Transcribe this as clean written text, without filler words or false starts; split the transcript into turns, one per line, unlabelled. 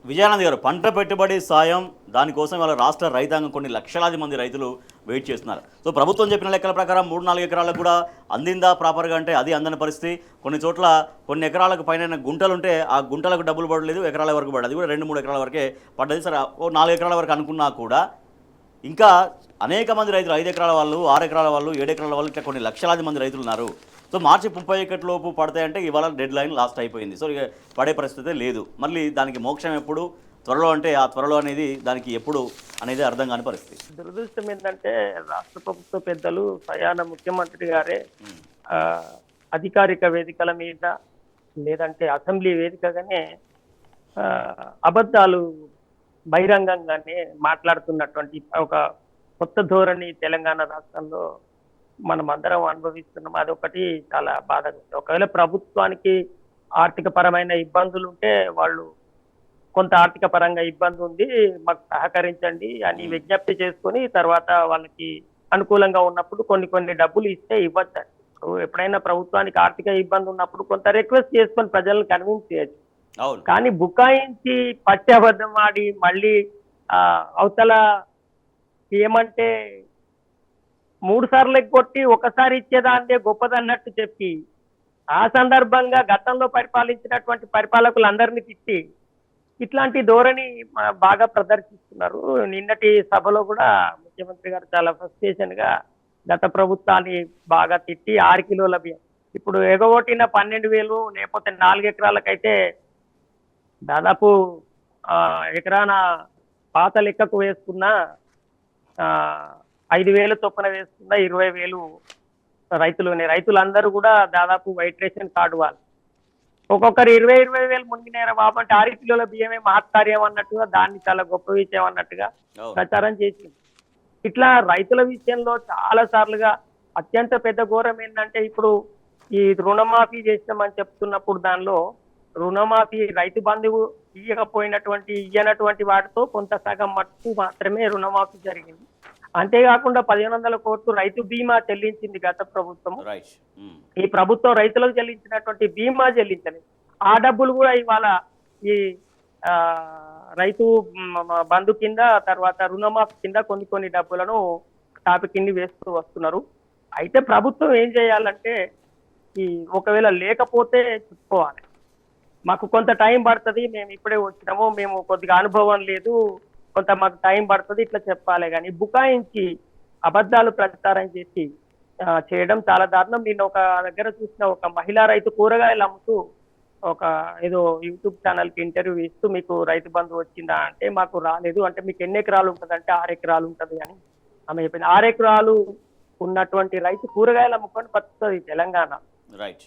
విజయానంద్ గారు, పంట పెట్టుబడి సాయం దానికోసం వాళ్ళ రాష్ట్ర రైతాంగం కొన్ని లక్షలాది మంది రైతులు వెయిట్ చేస్తున్నారు. సో ప్రభుత్వం చెప్పిన లెక్కల ప్రకారం 3-4 ఎకరాలకు కూడా అందిందా ప్రాపర్గా అంటే అది అందని పరిస్థితి. కొన్ని చోట్ల కొన్ని ఎకరాలకు పైన గుంటలుంటే ఆ గుంటలకు డబ్బులు పడలేదు, ఎకరాల వరకు పడదు. అది కూడా 2-3 ఎకరాల వరకే పడ్డది. సరే, ఓ 4 ఎకరాల వరకు అనుకున్నా కూడా ఇంకా అనేక మంది రైతులు 5 ఎకరాల వాళ్ళు, 6 ఎకరాల వాళ్ళు, 7 ఎకరాల వాళ్ళు, ఇట్లా కొన్ని లక్షలాది మంది రైతులు ఉన్నారు. సో మార్చి 31 లోపు పడతాయంటే ఇవాళ డెడ్ లైన్ లాస్ట్ అయిపోయింది. సో ఇక పడే పరిస్థితే లేదు. మళ్ళీ దానికి మోక్షం ఎప్పుడు, త్వరలో అంటే ఆ త్వరలో అనేది దానికి ఎప్పుడు అనేది అర్థం కాని పరిస్థితి.
దురదృష్టం ఏంటంటే రాష్ట్ర ప్రభుత్వ పెద్దలు స్వయాన ముఖ్యమంత్రి గారే ఆ, అధికారిక వేదికల మీద లేదంటే అసెంబ్లీ వేదికగానే ఆ, అబద్ధాలు బహిరంగంగానే మాట్లాడుతున్నటువంటి ఒక కొత్త ధోరణి తెలంగాణ రాష్ట్రంలో మనం అందరం అనుభవిస్తున్నాం. అదొకటి చాలా బాధగా ఉంది. ఒకవేళ ప్రభుత్వానికి ఆర్థిక పరమైన ఇబ్బందులు ఉంటే వాళ్ళు కొంత ఆర్థిక పరంగా ఇబ్బంది ఉంది, మాకు సహకరించండి అని విజ్ఞప్తి చేసుకొని తర్వాత వాళ్ళకి అనుకూలంగా ఉన్నప్పుడు కొన్ని కొన్ని డబ్బులు ఇస్తే ఇవ్వచ్చండి. ఇప్పుడు ఎప్పుడైనా ప్రభుత్వానికి ఆర్థిక ఇబ్బంది ఉన్నప్పుడు కొంత రిక్వెస్ట్ చేసుకొని ప్రజలను కన్విన్స్ చేయొచ్చు.
అవును.
కానీ బుకాయించి పచ్చి అబద్ధం ఆడి మళ్ళీ అవతల ఏమంటే 3 సార్లు కొట్టి ఒకసారి ఇచ్చేదాన్నే గొప్పదన్నట్టు చెప్పి ఆ సందర్భంగా గతంలో పరిపాలించినటువంటి పరిపాలకులందరినీ తిట్టి ఇట్లాంటి ధోరణి బాగా ప్రదర్శిస్తున్నారు. నిన్నటి సభలో కూడా ముఖ్యమంత్రి గారు చాలా ఫ్రస్ట్రేషన్ గా గత ప్రభుత్వాన్ని బాగా తిట్టి 6 కిలోల బియ్యం ఇప్పుడు ఎగగొట్టిన 12,000 లేకపోతే 4 ఎకరాలకైతే దాదాపు ఎకరాన పాత లెక్కకు వేసుకున్న 5,000 చొప్పున వేసుకున్న 20,000 రైతులందరూ కూడా దాదాపు వైట్ రేషన్ కార్డు వాళ్ళు ఒక్కొక్కరు 20,000 మునిగినారు బాబు అంటే 6 కిలోల బియ్యమే మహత్కార్యం అన్నట్టుగా దాన్ని చాలా గొప్ప విషయం అన్నట్టుగా ప్రచారం చేసింది. ఇట్లా రైతుల విషయంలో చాలా సార్లుగా అత్యంత పెద్ద ఘోరం ఏంటంటే ఇప్పుడు ఈ రుణమాఫీ చేసినామని చెప్తున్నప్పుడు దానిలో రుణమాఫీ రైతు బంధువు ఇయ్యనటువంటి వాటితో కొంత సగం మట్టుకు మాత్రమే రుణమాఫీ జరిగింది. అంతేకాకుండా 1,500 కోట్లు రైతు బీమా చెల్లించింది గత ప్రభుత్వం. ఈ ప్రభుత్వం రైతులకు చెల్లించినటువంటి బీమా చెల్లించలేదు. ఆ డబ్బులు కూడా ఇవాళ ఈ రైతు బంధు కింద తర్వాత రుణమాఫీ కింద కొన్ని డబ్బులను టాపిక్ కింద వేస్తూ వస్తున్నారు. అయితే ప్రభుత్వం ఏం చేయాలంటే ఈ ఒకవేళ లేకపోతే చెప్పుకోవాలి, మాకు కొంత టైం పడుతుంది, మేము ఇప్పుడే వచ్చినాము, మేము కొద్దిగా అనుభవం లేదు, కొంత మాకు టైం పడుతుంది ఇట్లా చెప్పాలి. కానీ బుకాయించి అబద్ధాలు ప్రచారం చేసి చేయడం చాలా దారుణం. నేను ఒక దగ్గర చూసిన ఒక మహిళా రైతు కూరగాయలు అమ్ముతూ ఒక ఏదో యూట్యూబ్ ఛానల్ కి ఇంటర్వ్యూ ఇస్తూ మీకు రైతు బంధు వచ్చిందా అంటే మాకు రాలేదు, అంటే మీకు ఎన్ని ఎకరాలు ఉంటుంది అంటే 6 ఎకరాలు ఉంటుంది అని ఆమె చెప్పింది. 6 ఎకరాలు ఉన్నటువంటి రైతు కూరగాయలు అమ్ముకొని బతుకుతుంది తెలంగాణ.
రైట్.